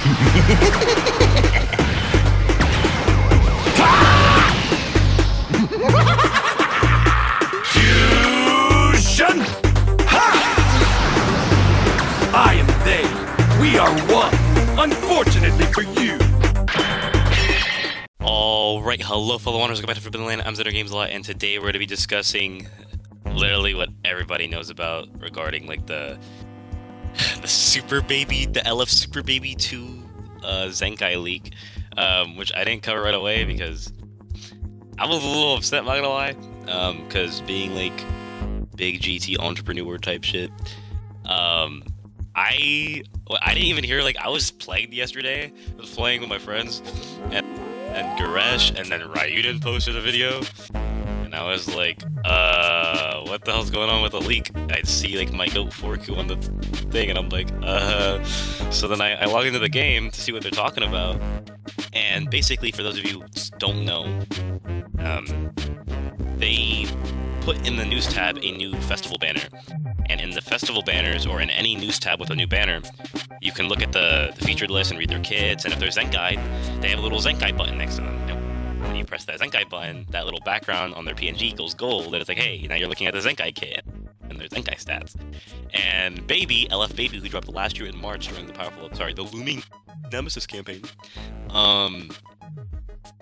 Fusion! Ha! I am they. We are one. Unfortunately for you. Alright, hello fellow wanderers, welcome back to Forbidden Land. I'm XanderGamesAlot, and today we're going to be discussing literally what everybody knows about regarding like the Super Baby, the LF Super Baby 2 Zenkai leak, which I didn't cover right away because I was a little upset, not gonna lie, because being like big GT entrepreneur type shit, I didn't even hear, like, I was playing yesterday, I was playing with my friends, and Garesh, and then Ryuden posted a video, and I was like, what the hell's going on with the leak? I see, like, my goat Forku on the thing, and I'm like, so then I log into the game to see what they're talking about, and basically, for those of you who don't know, they put in the news tab a new festival banner, and in the festival banners, or in any news tab with a new banner, you can look at the featured list and read their kits, and if there's Zenkai, they have a little Zenkai button next to them. And when you press that Zenkai button, that little background on their PNG goes gold, and it's like, hey, now you're looking at the Zenkai kit, and their Zenkai stats. And Baby, LF Baby, who dropped last year in March during the looming Nemesis campaign,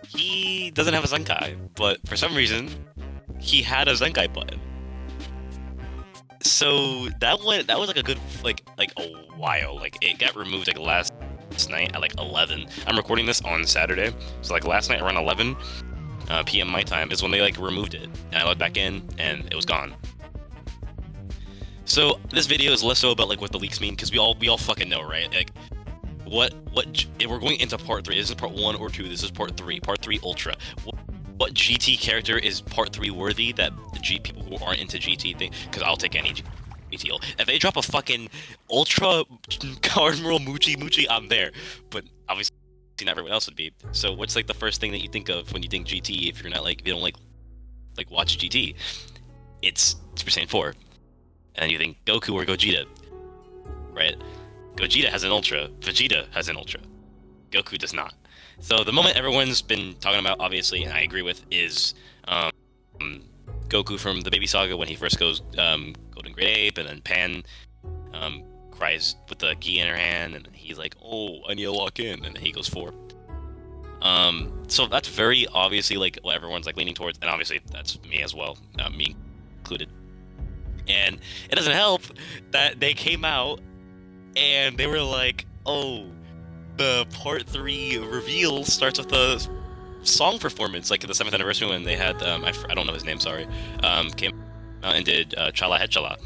he doesn't have a Zenkai, but for some reason, he had a Zenkai button. So that was like a good like a while. Like it got removed like last night at like 11. I'm recording this on Saturday, so like last night around 11 p.m. my time is when they like removed it, and I logged back in and it was gone. So this video is less so about like what the leaks mean, because we all fucking know, right? Like what if we're going into part 3. This is part 1 or 2. This is part 3. Part 3 Ultra. What GT character is part 3 worthy that the people who aren't into GT think? Because I'll take any GT. If they drop a fucking Ultra Admiral Muchi, I'm there. But obviously not everyone else would be. So what's like the first thing that you think of when you think GT? If you're not like, you don't like watch GT, it's Super Saiyan 4, and you think Goku or Gogeta, right? Gogeta has an Ultra. Vegeta has an Ultra. Goku does not. So the moment everyone's been talking about, obviously, and I agree with, is Goku from the Baby Saga when he first goes Golden Great Ape, and then Pan cries with the key in her hand, and he's like, oh, I need to lock in, and then he goes 4. So that's very obviously like what everyone's like leaning towards, and obviously that's me as well, me included. And it doesn't help that they came out and they were like, oh, the part 3 reveal starts with a song performance, like at the 7th anniversary when they had, I don't know his name, sorry, came out and did Chala Hechala.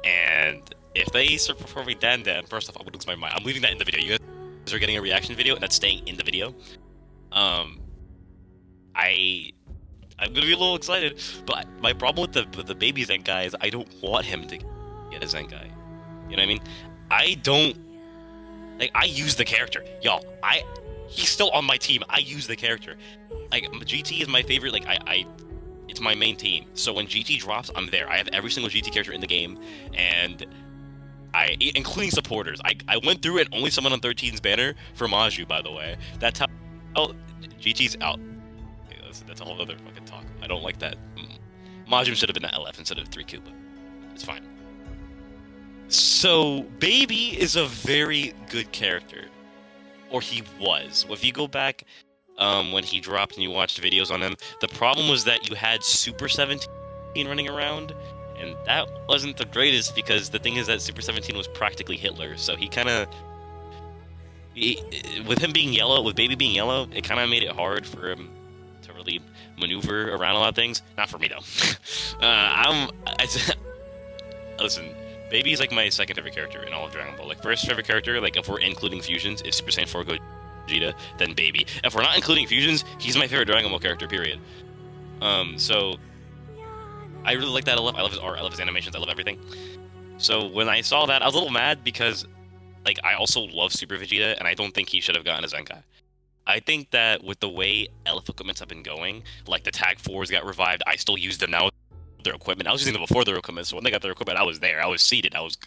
And if they start performing Dan Dan, first off, I would lose my mind. I'm leaving that in the video. You guys are getting a reaction video, and that's staying in the video. I'm gonna be a little excited, but my problem with the Baby Zenkai is I don't want him to get a Zenkai. You know what I mean? I don't. Like, I use the character. Y'all, he's still on my team. I use the character. Like, GT is my favorite, like, it's my main team. So when GT drops, I'm there. I have every single GT character in the game, and including supporters. I went through and only someone on 13's banner for Maju, by the way. That's how, GT's out. Okay, that's a whole other fucking talk. I don't like that. Maju should have been at LF instead of 3Q, but it's fine. So, Baby is a very good character. Or he was. If you go back when he dropped and you watched videos on him, the problem was that you had Super 17 running around, and that wasn't the greatest, because the thing is that Super 17 was practically Hitler, so he kind of... With him being yellow, with Baby being yellow, it kind of made it hard for him to really maneuver around a lot of things. Not for me, though. Listen... Baby is like my second favorite character in all of Dragon Ball. Like, first favorite character, like if we're including fusions, is Super Saiyan 4 Gogeta, then Baby. If we're not including fusions, he's my favorite Dragon Ball character, period. So I really like that a lot. I love his art, I love his animations, I love everything. So when I saw that, I was a little mad because, like, I also love Super Vegeta, and I don't think he should have gotten a Zenkai. I think that with the way LF equipments have been going, like the Tag 4s got revived, I still use them now. Their equipment. I was using them before their equipment, so when they got their equipment, I was there. I was seated. I was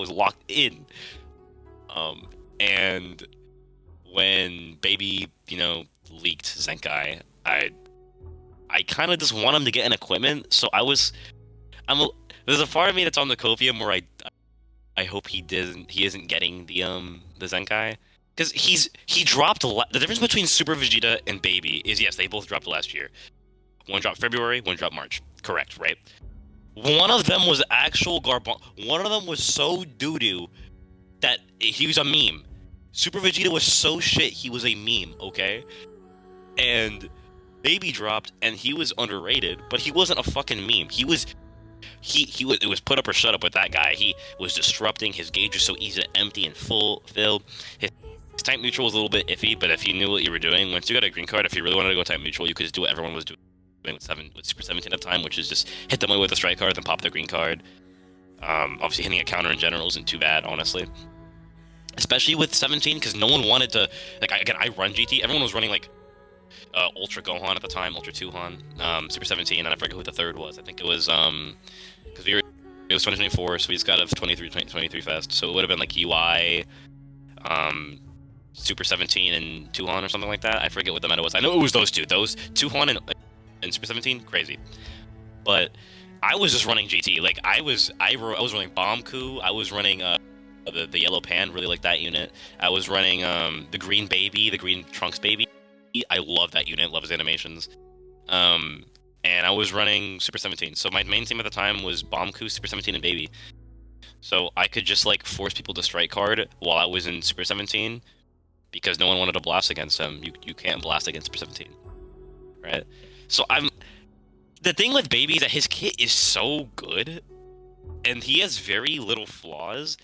locked in. And when Baby, leaked Zenkai, I kind of just want him to get an equipment. So there's a part of me that's on the Copium where I hope he isn't getting the Zenkai. Because he dropped the difference between Super Vegeta and Baby is, yes, they both dropped last year. One dropped February, one dropped March. Correct, right? One of them was actual garbage. One of them was so doo-doo that he was a meme. Super Vegeta was so shit, he was a meme, okay? And Baby dropped, and he was underrated, but he wasn't a fucking meme. It was put up or shut up with that guy. He was disrupting. His gauge was so easy to empty and fill. His type neutral was a little bit iffy, but if you knew what you were doing, once you got a green card, if you really wanted to go type neutral, you could just do what everyone was doing with Super 17 at the time, which is just hit them away with a strike card, then pop the green card. Obviously, hitting a counter in general isn't too bad, honestly. Especially with 17, because no one wanted to... I run GT. Everyone was running, Ultra Gohan at the time, Ultra 2 Han, Super 17, and I forget who the third was. I think it was, because it was 2024, so we just got a 23 Fest, so it would have been, UI, Super 17 and 2 Han or something like that. I forget what the meta was. I know it was those two. Those 2 Han and Super 17, crazy. But I was just running GT. I was running Bomb Coup. I was running the Yellow Pan. Really like that unit. I was running the Green Baby, the Green Trunks Baby. I love that unit. Love his animations. And I was running Super 17. So my main team at the time was Bomb Coup, Super 17, and Baby. So I could just force people to strike card while I was in Super 17 because no one wanted to blast against him. You can't blast against Super 17, right? So the thing with Baby is that his kit is so good, and he has very little flaws,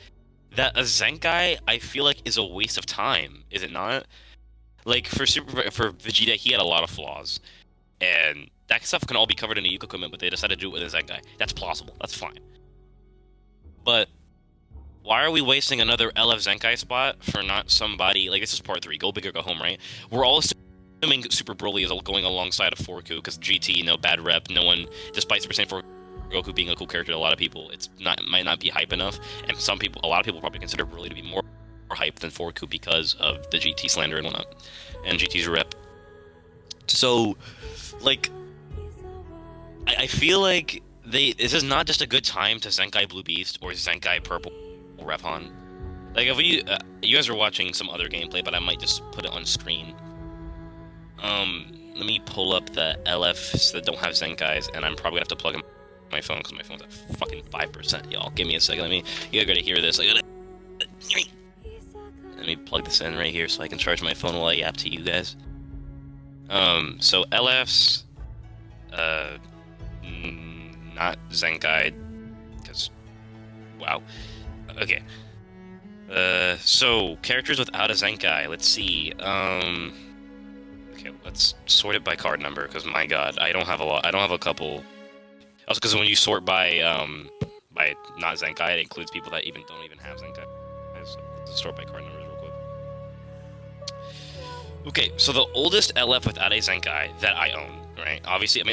that a Zenkai, I feel like, is a waste of time, is it not? For Vegeta, he had a lot of flaws, and that stuff can all be covered in a Yuka equipment, but they decided to do it with a Zenkai. That's plausible, that's fine. But why are we wasting another LF Zenkai spot for not somebody, this is part 3, go big or go home, right? We're all assuming Super Broly is going alongside of Forku, because GT, bad rep, no one, despite Super Saiyan 4 Goku being a cool character to a lot of people, might not be hype enough, and a lot of people probably consider Broly to be more hype than Forku because of the GT slander and whatnot, and GT's rep. So, I feel like this is not just a good time to Zenkai Blue Beast or Zenkai Purple Repon. If you guys are watching some other gameplay, but I might just put it on screen. Let me pull up the LFs that don't have Zenkais, and I'm probably gonna have to plug in my phone because my phone's at fucking 5%, y'all. Give me a second. You gotta hear this. Let me plug this in right here so I can charge my phone while I yap to you guys. So LFs, not Zenkai, because, wow. Okay. So characters without a Zenkai. Let's see. Okay, let's sort it by card number, because my god, I don't have a lot. I don't have a couple. Also, because when you sort by not Zenkai, it includes people that don't even have Zenkai. So let's sort by card numbers real quick. Okay, so the oldest LF without a Zenkai that I own, right? Obviously,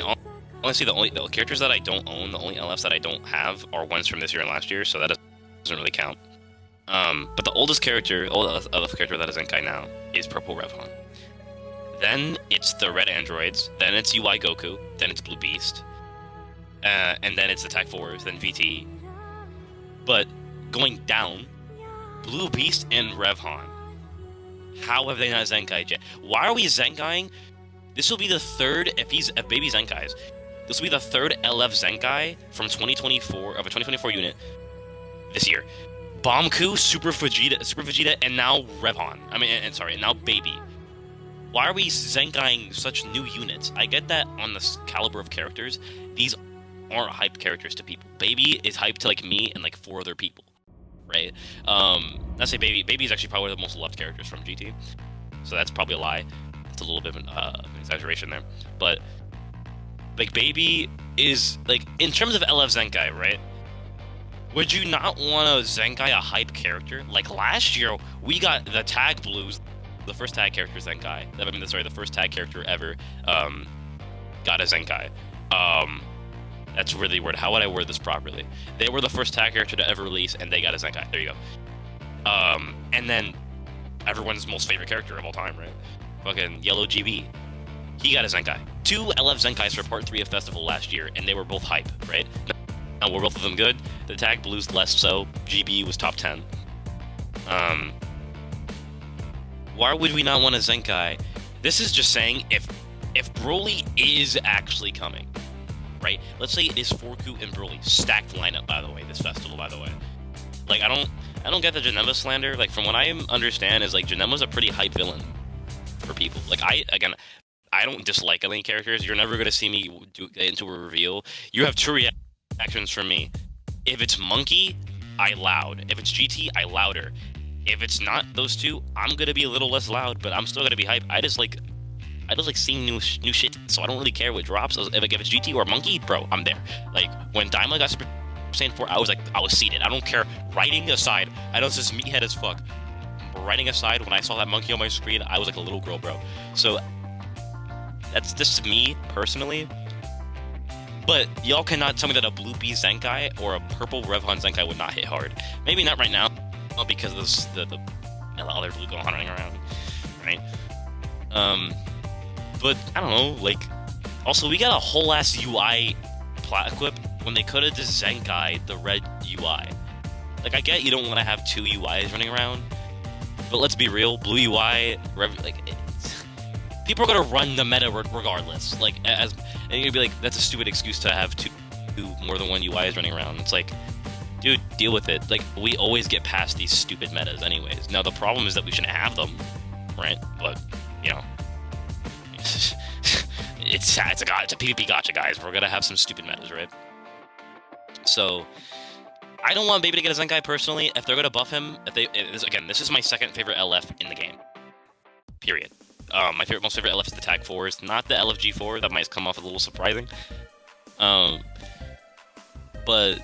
honestly, the characters that I don't own, the only LFs that I don't have are ones from this year and last year, so that doesn't really count. But the oldest LF character that is Zenkai now is Purple Revhon. Then it's the Red Androids, then it's UI Goku, then it's Blue Beast, and then it's the Attack 4s, then VT. But going down, Blue Beast and Revhon. How have they not Zenkai'd yet? Why are we Zenkai'ing? This will be the third, if Baby Zenkai's, this will be the third LF Zenkai from 2024, of a 2024 unit this year. Bomb Coup, Super Vegeta, and now Revhon. And now Baby. Why are we Zenkai'ing such new units? I get that on the caliber of characters, these aren't hyped characters to people. Baby is hyped to me and 4 other people, right? Let's say Baby. Baby is actually probably the most loved characters from GT, so that's probably a lie. It's a little bit of an exaggeration there, but Baby is in terms of LF Zenkai, right? Would you not want to Zenkai a hype character? Last year, we got the Tag Blues, the first tag character Zenkai. The first tag character ever got a Zenkai. That's really weird. How would I word this properly? They were the first tag character to ever release, and they got a Zenkai. There you go. And then everyone's most favorite character of all time, right? Fucking Yellow GB. He got a Zenkai. 2 LF Zenkais for Part 3 of Festival last year, and they were both hype, right? Now, were both of them good? The Tag Blues less so. GB was top 10. Why would we not want a Zenkai? This is just saying if Broly is actually coming, right? Let's say it is Forku and Broly. Stacked lineup, by the way, this festival, by the way. Like, I don't get the Janemba slander. Like, from what I understand, is like Janemba's a pretty hype villain for people. Like, I don't dislike any characters. You're never gonna see me get into a reveal. You have 2 reactions from me. If it's Monkey, I loud. If it's GT, I louder. If it's not those 2, I'm gonna be a little less loud, but I'm still gonna be hype. I just like seeing new shit, so I don't really care what drops. If it's GT or Monkey, bro, I'm there. Like, when Daima got Super Saiyan 4, I was seated. I don't care. Writing aside, I know this is meathead as fuck. But writing aside, when I saw that Monkey on my screen, I was like a little girl, bro. So that's just me personally. But y'all cannot tell me that a Blue Bee Zenkai or a Purple Revhon Zenkai would not hit hard. Maybe not right now, because of the other blue Gohan running around, right? But I don't know. Like, also we got a whole ass UI plat equip when they could have just Zenkai the red UI. Like, I get you don't want to have 2 UIs running around, but let's be real, blue UI, people are gonna run the meta regardless. Like, and you're gonna be like, that's a stupid excuse to have two more than 1 UIs running around. It's like, dude, deal with it. Like, we always get past these stupid metas anyways. Now, the problem is that we shouldn't have them, right? But, you know, it's a PvP gacha, guys. We're gonna have some stupid metas, right? So, I don't want Baby to get a Zenkai personally. If they're gonna buff him, again, this is my second favorite LF in the game. Period. My most favorite LF is the Tag 4s, not the LFG4. That might come off a little surprising. But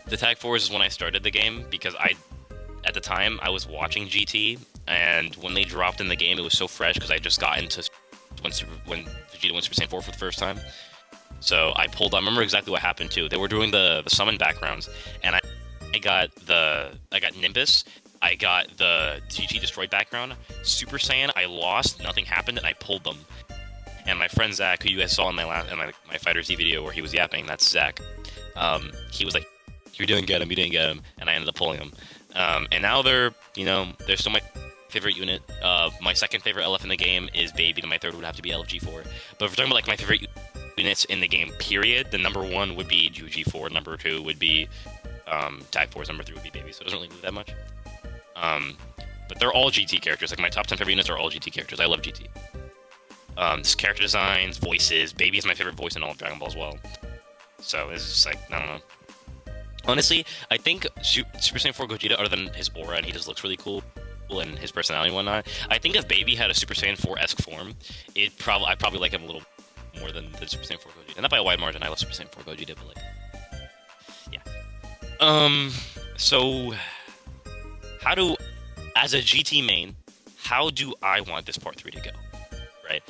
the Tag 4s is when I started the game, because at the time, I was watching GT, and when they dropped in the game, it was so fresh, because I just got into when Vegeta went Super Saiyan 4 for the first time. So I remember exactly what happened too. They were doing the summon backgrounds, and I got Nimbus, I got the GT Destroyed background, Super Saiyan, I lost, nothing happened, and I pulled them. And my friend Zach, who you guys saw in my Fighter Z video where he was yapping, that's Zach. He was like, you didn't get him, and I ended up pulling him. And now they're still my favorite unit. My second favorite LF in the game is Baby, and my third would have to be LFG4. But if we're talking about like my favorite units in the game, period, the number 1 would be G4, number 2 would be Tag 4s, number 3 would be Baby, so it doesn't really move that much. But they're all GT characters. Like, my top 10 favorite units are all GT characters. I love GT. This character designs, voices. Baby is my favorite voice in all of Dragon Ball as well. So it's just like, I don't know. Honestly, I think Super Saiyan 4 Gogeta, other than his aura and he just looks really cool and his personality and whatnot, I think if Baby had a Super Saiyan 4-esque form, I'd probably like him a little more than the Super Saiyan 4 Gogeta. Not by a wide margin. I love Super Saiyan 4 Gogeta, but like, yeah. So as a GT main, how do I want this Part 3 to go, right?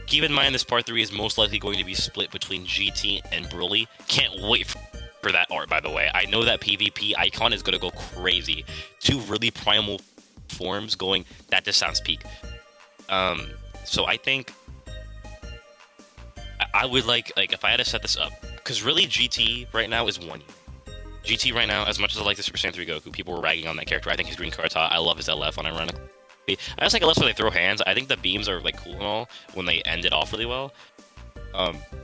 Keep in mind, this Part 3 is most likely going to be split between GT and Broly. Can't wait for that art, by the way. I know that PvP icon is going to go crazy. 2 really primal forms going, that just sounds peak. So I think I would like if I had to set this up, because really GT right now is 1 unit. GT right now, as much as I like the Super Saiyan 3 Goku, people were ragging on that character. I think his Green Karata, I love his LF unironically. I just like LFs where they throw hands. I think the beams are like cool and all when they end it off really well.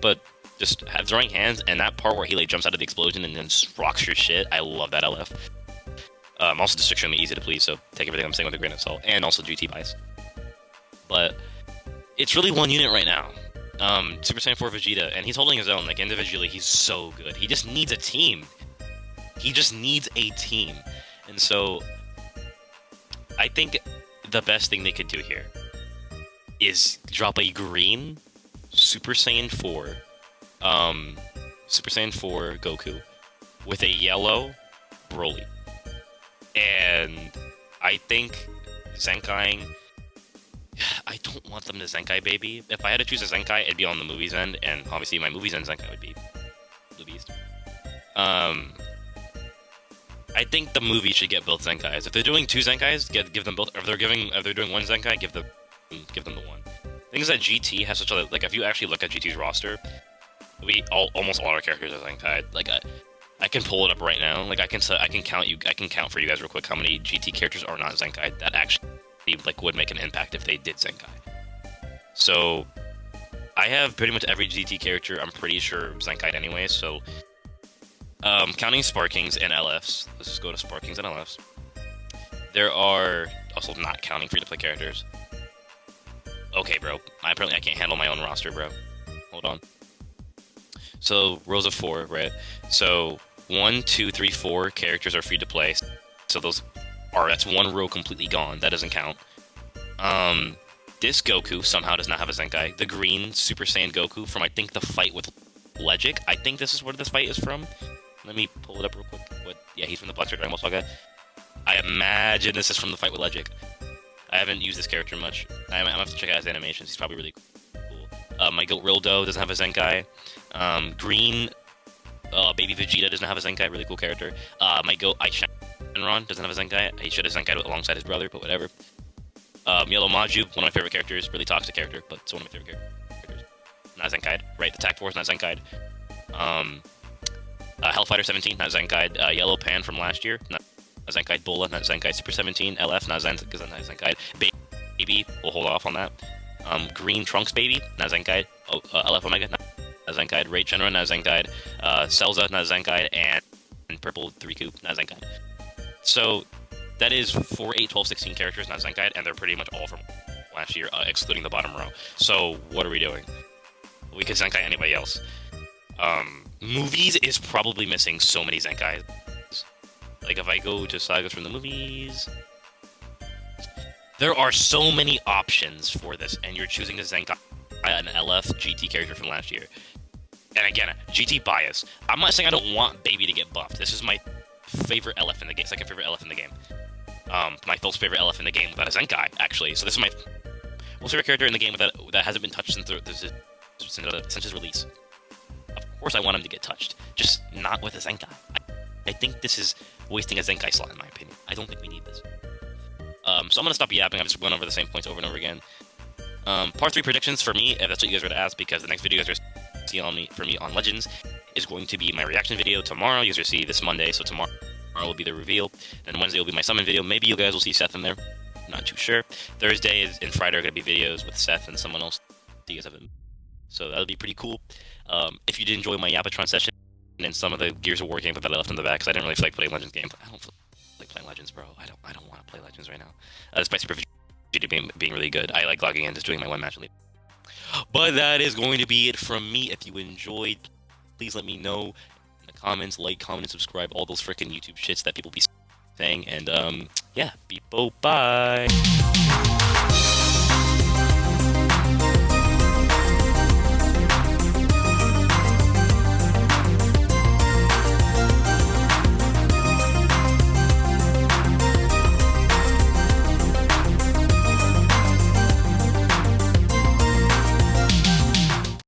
But just throwing hands and that part where he like jumps out of the explosion and then rocks your shit, I love that LF. Also just extremely easy to please, so take everything I'm saying with a grain of salt, and also GT bias. But it's really 1 unit right now. Super Saiyan 4 Vegeta, and he's holding his own. Like, individually, he's so good. He just needs a team. And so I think the best thing they could do here is drop a green Super Saiyan 4 Goku with a yellow Broly. And I think Zenkaiing, I don't want them to Zenkai Baby. If I had to choose a Zenkai, it'd be on the movies end, and obviously my movies end Zenkai would be Blue Beast. I think the movie should get both Zenkais. If they're doing 2 Zenkais, give them both. If they're doing 1 Zenkai, give them the 1. Thing is that GT has such a, like, if you actually look at GT's roster, almost all our characters are Zenkai. Like, I can pull it up right now. Like, I can count for you guys real quick how many GT characters are not Zenkai that actually, like, would make an impact if they did Zenkai. So I have pretty much every GT character, I'm pretty sure, Zenkai'd anyway, so counting Sparkings and LFs, let's just go to Sparkings and LFs. There are, also not counting free-to-play characters. Okay, bro, apparently I can't handle my own roster, bro. Hold on. So, rows of 4, right? So, 1, 2, 3, 4 characters are free to play. So that's 1 row completely gone. That doesn't count. This Goku somehow does not have a Zenkai. The green Super Saiyan Goku from, I think, the fight with Legic. I think this is where this fight is from. Let me pull it up real quick. Yeah, he's from the Black Sword Dragon Ball Saga. I imagine this is from the fight with Legic. I haven't used this character much. I'm gonna have to check out his animations. He's probably really cool. My goat Rildo doesn't have a Zenkai. Green Baby Vegeta doesn't have a Zenkai. Really cool character. My goat Shenron doesn't have a Zenkai. He should have Zenkai'd alongside his brother, but whatever. Yellow Maju, one of my favorite characters. Really toxic character, but it's one of my favorite characters. Not Zenkai'd. Right, the Tag Force, not Zenkai'd. Hellfighter 17, not Zenkai'd. Yellow Pan from last year, not Zenkai. Bola, not Zenkai. Super 17, LF, not Zenkai. Baby, we'll hold off on that. Green Trunks Baby, not Zenkai. LF Omega, not Zenkai. Raid Shenron, not Zenkai. Celza, not Zenkai. And Purple 3-Coup, not Zenkai. So, that is 4, 8, 12, 16 characters, not Zenkai, and they're pretty much all from last year, excluding the bottom row. So, what are we doing? We could Zenkai anybody else. Movies is probably missing so many Zenkais. Like, if I go to sagas from the movies, there are so many options for this, and you're choosing a Zenkai, an LF GT character from last year. And again, GT bias. I'm not saying I don't want Baby to get buffed. This is my favorite LF in the game, second favorite LF in the game. My first favorite LF in the game without a Zenkai, actually. So this is my most favorite character in the game that hasn't been touched since his release. Of course I want him to get touched, just not with a Zenkai. I think this is wasting a Zenkai slot, in my opinion. I don't think we need this. So I'm going to stop yapping. I've just gone over the same points over and over again. Part 3 predictions for me, if that's what you guys were to ask, because the next video you guys are seeing for me on Legends is going to be my reaction video tomorrow. You guys will see this Monday, so tomorrow will be the reveal. Then Wednesday will be my summon video. Maybe you guys will see Seth in there. Not too sure. Thursday and Friday are going to be videos with Seth and someone else. You guys have him. So that'll be pretty cool. If you did enjoy my Yappatron session and some of the Gears of War gameplay that I left in the back, because I didn't really feel like playing Legends game. I don't feel like playing Legends, bro. I don't want to play Legends right now. Despite Super Vegeta being really good, I like logging in, just doing my one match and leaving. But that is going to be it from me. If you enjoyed, please let me know in the comments. Like, comment, and subscribe. All those freaking YouTube shits that people be saying. And yeah, Beepo, bye.